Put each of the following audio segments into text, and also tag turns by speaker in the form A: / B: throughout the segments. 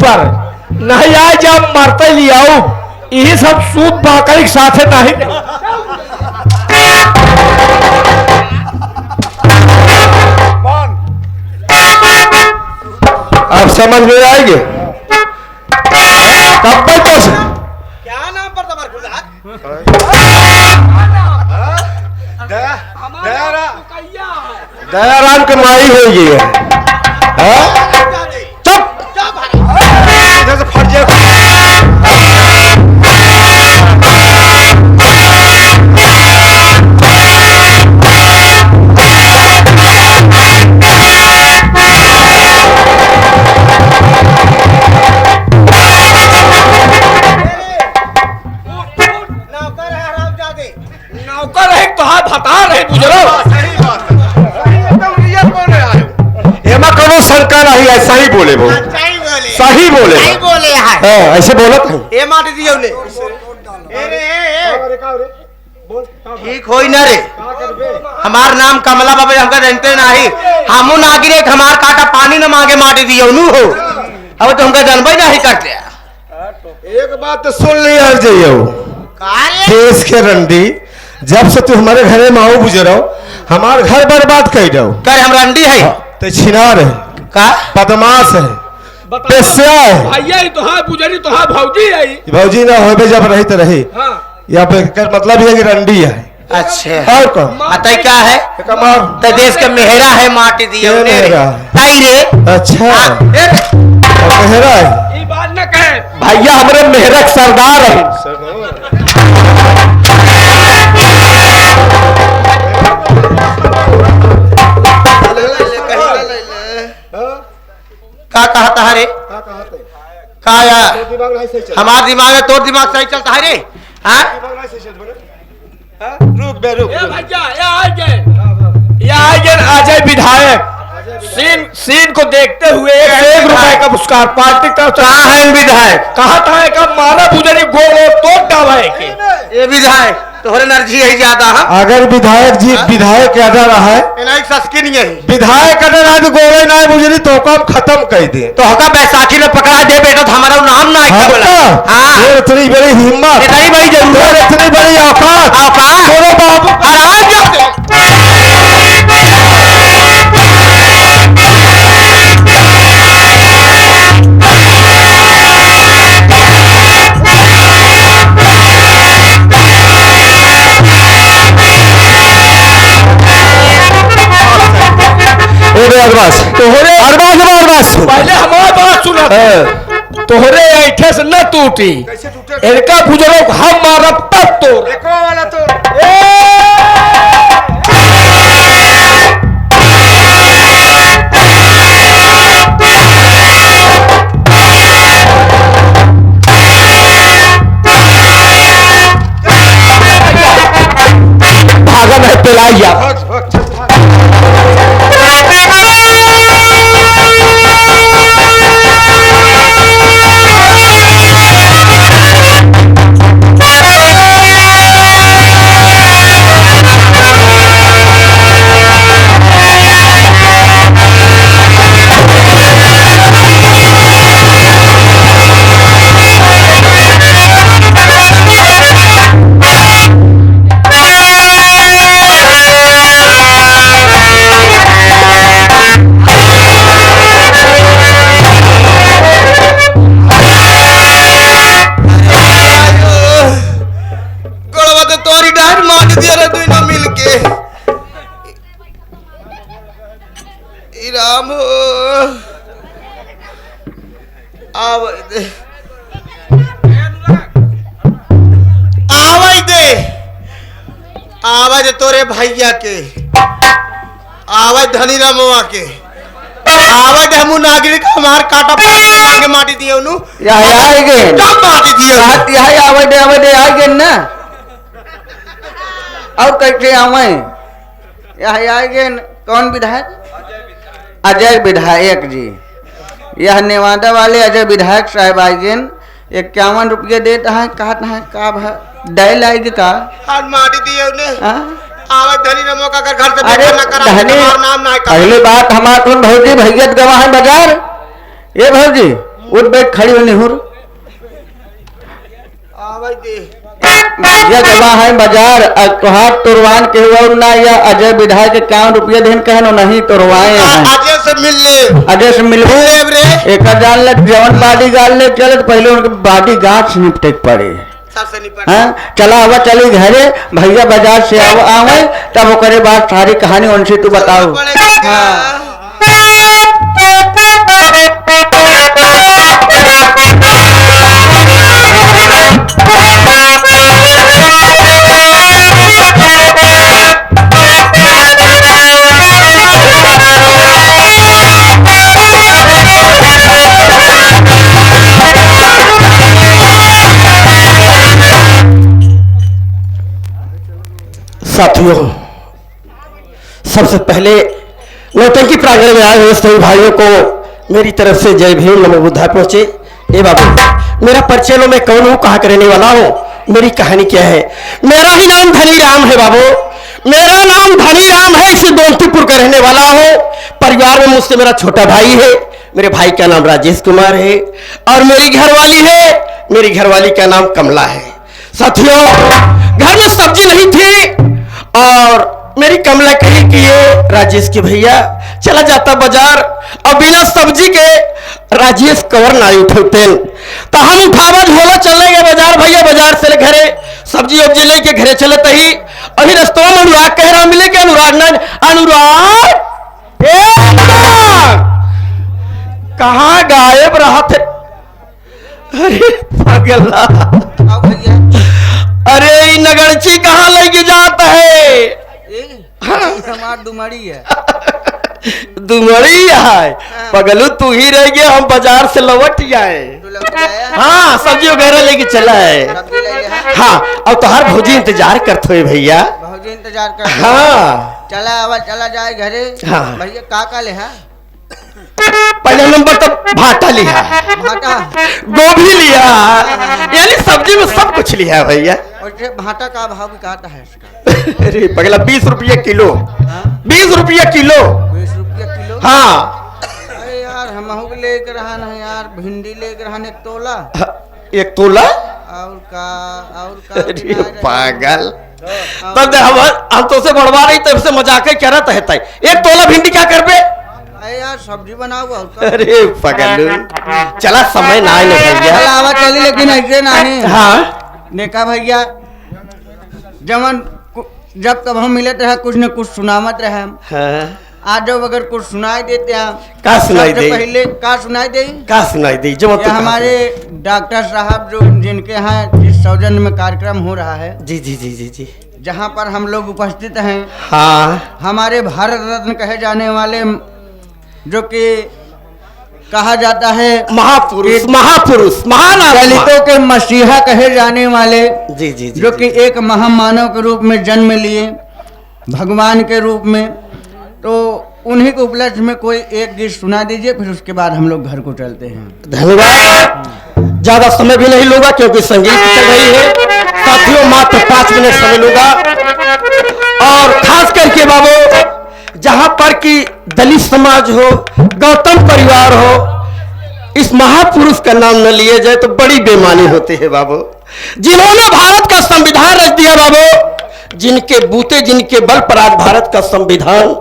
A: पर नहीं आए जब मरते लियाओ यही सब सूद बाकर एक साथ नहीं। अब समझ में आएंगे कब बैठो से
B: क्या नाम पर तुम्हारे
A: दयाराम के माई हो गई है। इधर से फट जाए। नौकर है तो हाँ बता रहे बुजुर्ग। एमा करो शंका नहीं है, सही बोले वो सही बोले ऐसे बोला
B: ए माटी दियो ले ठीक होई ना रे। हमार नाम कमला बाबा हमका जानते नहीं हमू ना गिरे हमार काटा पानी न मांगे माटी दियो नु हो। अब तो हमका जानबे नहीं करते।
A: एक बात तो सुन लिया जाइयो देश के रंडी जब से तू हमारे घरे में आओ गुजरो हमार घर बर्बाद कर दो।
B: कर हम रंडी है
A: तो छिनार है
B: का
A: बदमाश है पेशा है
C: भैया ही तो हाँ पुजारी तो हाँ भौजी है
A: भौजी ना हो जब रही तो रही
C: हाँ।
A: या पे मतलब है कि रंडी है।
B: अच्छा
A: और कौन
B: अतः क्या है तो देश के मेहरा है माटी दियो ने
A: मेहरा
B: ताई रे।
A: अच्छा मेहरा है
C: ये बात न कहे
A: भैया हमारे मेहरा सरदार है।
B: का कहता है रे का यार हमार दिमाग में तोर दिमाग सही चलता है रे। हाँ
A: रुक बे रुक
C: भैया ये आ गए अजय विधायक सीन को देखते हुए 1 रुपए का पुरस्कार पार्टी का
B: कहाँ है विधायक
C: कहा था का माना पुजारी गोल तोड़ डाला है
B: ये विधायक तोहरे एनर्जी है ज्यादा। हाँ
A: अगर विधायक जी विधायक ज्यादा रहा है
B: नहीं सस्की नहीं है
A: विधायक अगर आज गोले ना बुझली तो हम खत्म कर दे
B: तो हका बैसाखी में पकड़ा दे बेटा तो हमारा नाम ना है बोला। हाँ
A: इतनी बड़ी हिम्मत
B: इतनी बड़ी जरूरत
A: इतनी बड़ी औकात
B: औकात
A: छोड़ो बाबू
B: आराम जाओ।
C: पहले हमारी बात सुना तोहरे ऐठे से न टूटी इनका बुजुर्ग हम मारब तब तोड़
A: भागन है पिलाइया
B: राम आवाज तोरे भैया के आवाज धनी रामवा के आवाज हमू नागरिक हमार काटा के माटी दियो नु
A: आएगे
B: कब माटी दियो
A: आवाज आएगे ना और कैसे आवे आएगे कौन विधायक अजय विधायक जी यह नेवादा वाले अजय विधायक साहब आएगे 51 रुपये देता है कहता है का डायल आएगी का
B: माटी दियो ने आवाज धनी रामवा का घर से
A: अरे
B: ना करा नाम ना
A: पहली बात हमारे तुम भौजी भैया गवा है बाजार ये भौजी उठ बैठ खड़ी हो निहुर भैया जमा है बाजार तोहार तुरवान के हुआ ना या अजय विधायक के क्या रुपया देन कहनो नहीं तुरवाए
B: अजय से मिल ले
A: अजय से मिलबो एक जान ले जवन बॉडी गार्ड ले चले तो पहले उनके बॉडी गार्ड से निपटे पड़े हाँ चला आवा चली घरे भैया बाजार से आवे तब वो करे बात सारी कहानी उनसे तू बताओ हाँ
C: साथियों, सबसे पहले नौटंकी प्रांगण में आए हुए सभी भाइयों को मेरी तरफ से जय भीम नमो बुद्धाय पहुंचे। ए बाबू, मेरा परिचय लो, मैं कौन हूं, कहां का रहने वाला हूं, मेरी कहानी क्या है। मेरा ही नाम धनी राम है बाबू, मेरा नाम धनी राम है, इसी दोनतीपुर का रहने वाला हूं। परिवार में मुझसे मेरा छोटा भाई है, मेरे भाई का नाम राजेश कुमार है और मेरी घरवाली है, मेरी घरवाली का नाम कमला है। साथियों, घर में सब्जी नहीं थी और मेरी कमला कही कि ये राजेश के भैया चला जाता बाजार और बिना सब्जी के राजेश कवर ना उठते तो हम उठावा झोला चले गए बाजार। भैया बाजार से घरे सब्जी वब्जी लेके घरे चले तही अभी रस्तों में अनुराग कह रहा मिले कि अनुराग ना अनुराग कहाँ गायब रहा थे। अरे पागला, अरे नगरची कहाँ लेके जाता है।
A: हमार दुमड़ी है
C: दुमड़ी है पगलू, तू ही रह गया, हम बाजार से लौट आए। हाँ सब्जी वगैरह लेके चला है। हाँ अब तो हर भौजी इंतजार करते हुए भैया,
A: भौजी इंतजार कर।
C: हाँ
A: चला जाए घरे।
C: हाँ
A: भैया का ले है।
C: पहले नंबर तो भाटा लिया,
A: भाटा
C: गोभी लिया, यानी सब्जी में सब कुछ लिया भैया।
A: और भाटा का भाव कहता है इसका।
C: अरे पगला 20 रुपये किलो। 20 रुपये किलो।
A: 20 रुपया किलो।
C: हाँ
A: अरे यार हम लेकर रहा ना यार, भिंडी लेकर रहा एक तोला।
C: एक तोला
A: और का
C: अरे पागल, तब हम तो से बढ़वा रही तब से मजाक क्या रहता है। एक तोला भिंडी क्या कर बे
A: यार, सब्जी बनाओ।
C: अरे पगलू, चला समय ना है भैया,
A: आवा चली लेकिन ऐसे नहीं।
C: हाँ
A: देखा भैया, जब तब हम मिलते हैं कुछ न कुछ सुनावत रहे।
C: हाँ।
A: आज जब अगर कुछ सुनाई देते हैं
C: का सुनाई दे,
A: पहले का सुनाई दे,
C: का सुनाई दे जो
A: हमारे डॉक्टर साहब जो जिनके यहाँ जिस सौजन्य में कार्यक्रम हो रहा है,
C: जी जी जी जी जी,
A: जहाँ पर हम लोग उपस्थित हैं।
C: हाँ
A: हमारे भारत रत्न कहे जाने वाले, जो कि कहा जाता है
C: महापुरुष, महापुरुष, महान
A: दलितों के मसीहा कहे जाने वाले,
C: जी जी जी,
A: जो कि एक महामानव के रूप में जन्म लिए, भगवान के रूप में। तो उन्हीं के उपलक्ष्य में कोई एक गीत सुना दीजिए, फिर उसके बाद हम लोग घर को चलते हैं।
C: धन्यवाद। ज्यादा समय भी नहीं लूंगा क्योंकि संगीत चल रही है। साथियों, मात्र 5 मिनट समय लूंगा। और खास करके बाबू, जहां पर कि दलित समाज हो, गौतम परिवार हो, इस महापुरुष का नाम न लिए जाए तो बड़ी बेईमानी होती है बाबू। जिन्होंने भारत का संविधान रच दिया बाबू, जिनके बूते जिनके बल पर आज भारत का संविधान,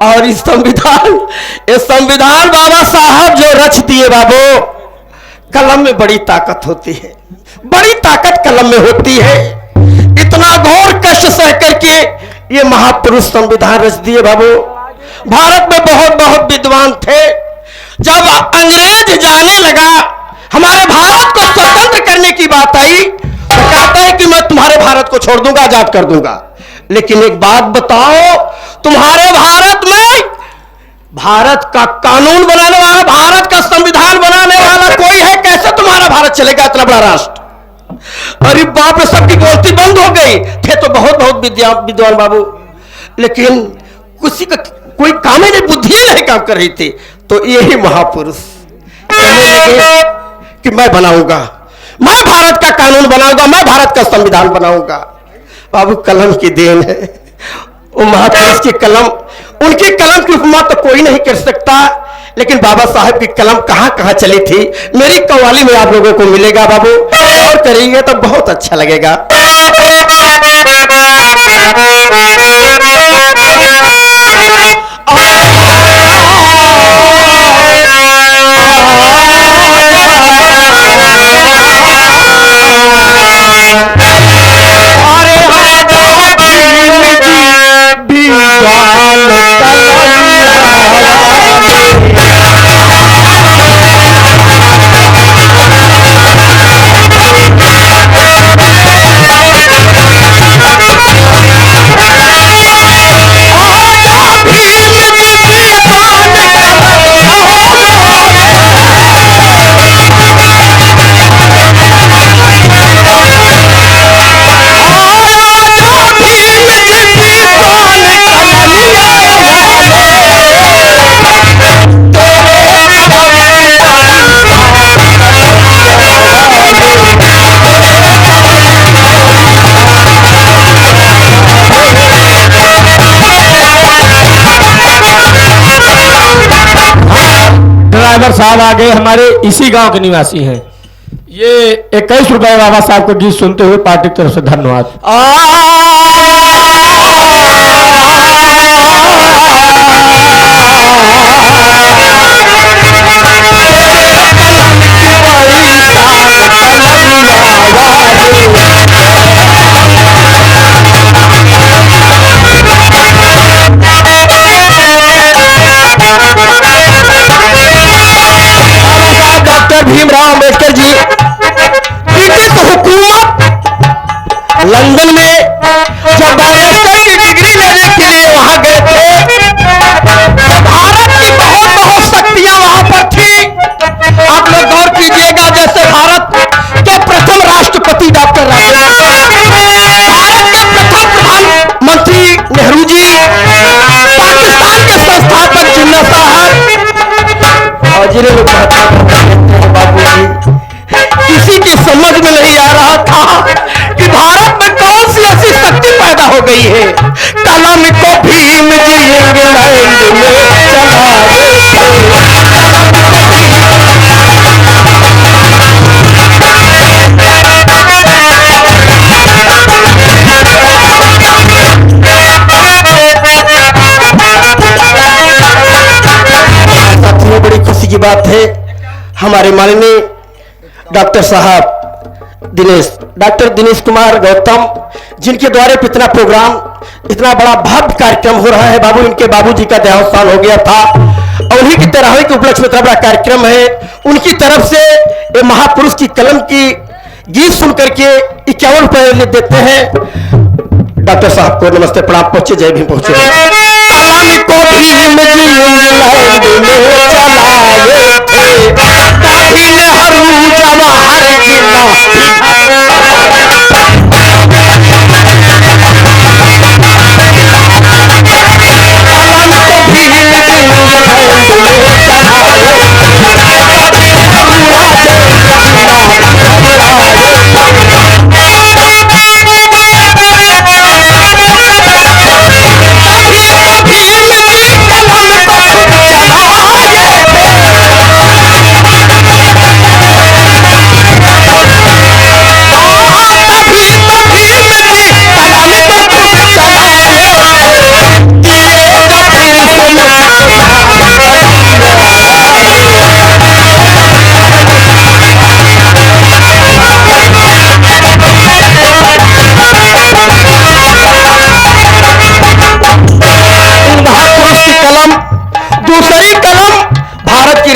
C: और इस संविधान बाबा साहब जो रच दिए बाबू, कलम में बड़ी ताकत होती है, बड़ी ताकत कलम में होती है। इतना घोर कष्ट सह करके ये महापुरुष संविधान रच दिए बाबू। भारत में बहुत बहुत विद्वान थे। जब अंग्रेज जाने लगा, हमारे भारत को स्वतंत्र करने की बात आई, तो कहता है कि मैं तुम्हारे भारत को छोड़ दूंगा, आजाद कर दूंगा। लेकिन एक बात बताओ, तुम्हारे भारत में भारत का कानून बनाने वाला, भारत का संविधान बनाने वाला कोई है? कैसे तुम्हारा भारत चलेगा, इतना बड़ा राष्ट्र? अरे बाप रे, सबकी बोलती बंद हो गई। थे तो बहुत बहुत विद्वान बाबू, लेकिन किसी का कोई काम ही नहीं, बुद्धि नहीं काम कर रही थी। तो यही महापुरुष कहने लगे कि मैं बनाऊंगा, मैं भारत का कानून बनाऊंगा, मैं भारत का संविधान बनाऊंगा। बाबू, कलम की देन है वो महापुरुष की कलम, उनकी कलम की उपमा तो कोई नहीं कर सकता। लेकिन बाबा साहब की कलम कहाँ कहाँ चली थी, मेरी कव्वाली में आप लोगों को मिलेगा बाबू, और करेंगे तो बहुत अच्छा लगेगा। ड्राइवर साहब आगे हमारे इसी गांव के निवासी हैं। ये 21 रुपए बाबा साहब का गीत सुनते हुए पार्टी की तरफ से धन्यवाद। भीमराव अम्बेडकर जी ब्रिटिश हुकूमत लंदन में जब बैरिस्टर की डिग्री लेने के लिए वहां गए थे, तो भारत की बहुत बहुत शक्तियां वहां पर थी। आप लोग गौर कीजिएगा, जैसे भारत के प्रथम राष्ट्रपति डॉक्टर राजेंद्र प्रसाद, भारत के प्रथम प्रधानमंत्री नेहरू जी, पाकिस्तान के संस्थापक जिन्ना साहब और जिन्हें लोग बाबू जी, किसी की समझ में नहीं आ रहा था कि भारत में कौन सी ऐसी शक्ति पैदा हो गई है। कलम को भीम जी इंग्लैंड में साथियों, बड़ी खुशी की बात है, हमारे माननीय डॉक्टर साहब डॉक्टर दिनेश कुमार गौतम, जिनके द्वारा इतना प्रोग्राम, इतना बड़ा भव्य कार्यक्रम हो रहा है। बाबू, इनके बाबूजी का देहावसान हो गया था और उन्हीं की तरह के उपलक्ष्य में इतना बड़ा कार्यक्रम है। उनकी तरफ से ये महापुरुष की कलम की गीत सुन करके 51 रुपए देते हैं। डॉक्टर साहब को नमस्ते प्रणाम पहुंचे, जय भीम पहुंचे। कलम को भीम जी इंग्लैंड में चलाए थे, काफी नेहरू जवाहर जिला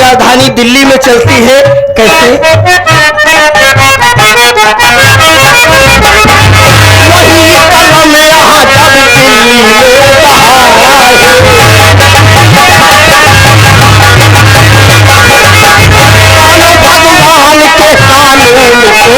C: राजधानी दिल्ली में चलती है। कैसे? वही कलम यहाँ जब दिल्ली में बहारा है, भगवान के कानून को पढ़ाया है।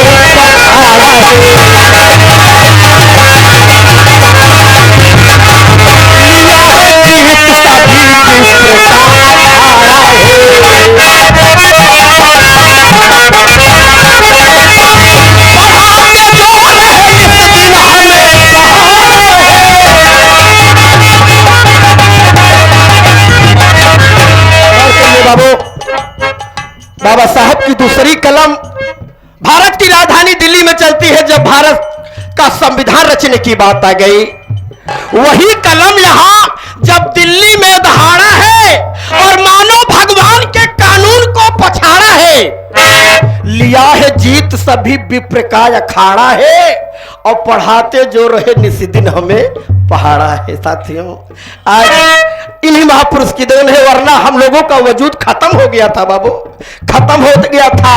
C: भारत की दूसरी कलम भारत की राजधानी दिल्ली में चलती है। जब भारत का संविधान रचने की बात आ गई, वही कलम यहां जब दिल्ली में दहाड़ा है और मानो भगवान के कानून को पछाड़ा है। लिया है जीत सभी विप्र का अखाड़ा है और पढ़ाते जो रहे निसी दिन हमें पहाड़ा है। साथियों, आज इन्हीं महापुरुष की देन है, वरना हम लोगों का वजूद खत्म हो गया था बाबू, खत्म हो गया था।